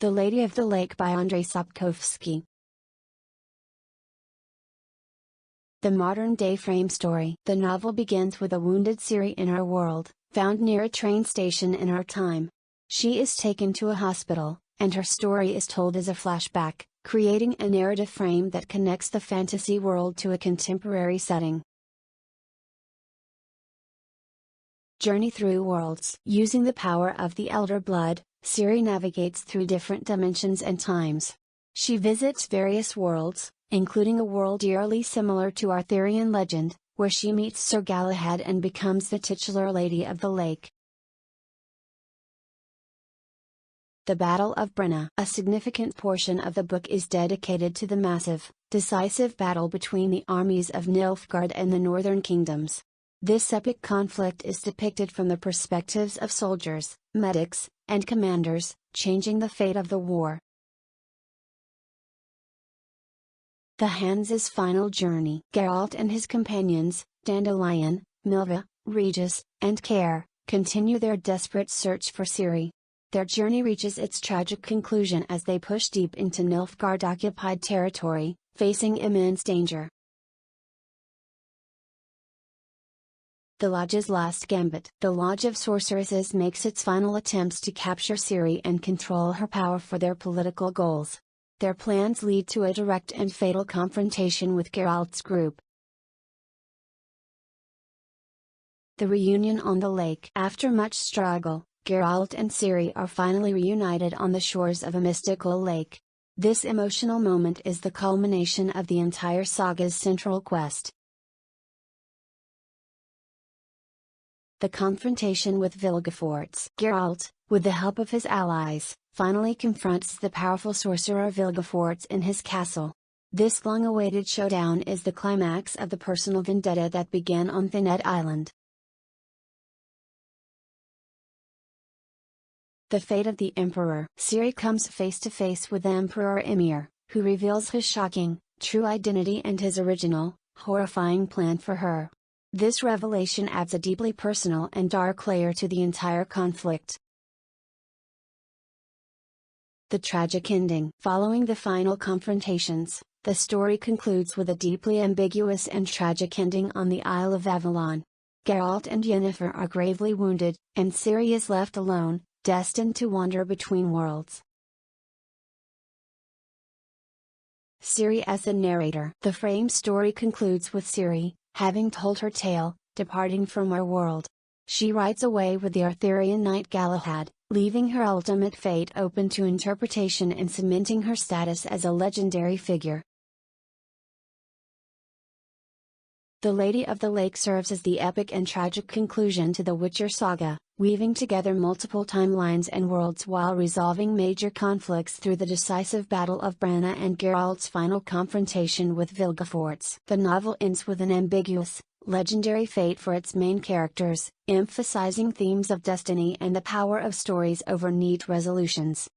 The Lady of the Lake by Andrzej Sapkowski. The modern-day frame story. The novel begins with a wounded Ciri in our world, found near a train station in our time. She is taken to a hospital, and her story is told as a flashback, creating a narrative frame that connects the fantasy world to a contemporary setting. Journey through worlds. Using the power of the Elder Blood, Ciri navigates through different dimensions and times. She visits various worlds, including a world eerily similar to Arthurian legend, where she meets Sir Galahad and becomes the titular Lady of the Lake. The Battle of Brenna. A significant portion of the book is dedicated to the massive, decisive battle between the armies of Nilfgaard and the northern kingdoms. This epic conflict is depicted from the perspectives of soldiers, medics, and commanders, changing the fate of the war. The Hans' final journey. Geralt and his companions, Dandelion, Milva, Regis, and Care, continue their desperate search for Ciri. Their journey reaches its tragic conclusion as they push deep into Nilfgaard-occupied territory, facing immense danger. The Lodge's Last Gambit. The Lodge of Sorceresses makes its final attempts to capture Ciri and control her power for their political goals. Their plans lead to a direct and fatal confrontation with Geralt's group. The Reunion on the Lake. After much struggle, Geralt and Ciri are finally reunited on the shores of a mystical lake. This emotional moment is the culmination of the entire saga's central quest. The confrontation with Vilgefortz. Geralt, with the help of his allies, finally confronts the powerful sorcerer Vilgefortz in his castle. This long-awaited showdown is the climax of the personal vendetta that began on Thanet Island. The fate of the Emperor. Ciri comes face to face with Emperor Emhyr, who reveals his shocking, true identity and his original, horrifying plan for her. This revelation adds a deeply personal and dark layer to the entire conflict. The tragic ending. Following the final confrontations, the story concludes with a deeply ambiguous and tragic ending on the Isle of Avalon. Geralt and Yennefer are gravely wounded, and Ciri is left alone, destined to wander between worlds. Ciri as the narrator. The frame story concludes with Ciri, having told her tale, departing from our world. She rides away with the Arthurian knight Galahad, leaving her ultimate fate open to interpretation and cementing her status as a legendary figure. The Lady of the Lake serves as the epic and tragic conclusion to the Witcher saga, weaving together multiple timelines and worlds while resolving major conflicts through the decisive Battle of Brenna and Geralt's final confrontation with Vilgefortz. The novel ends with an ambiguous, legendary fate for its main characters, emphasizing themes of destiny and the power of stories over neat resolutions.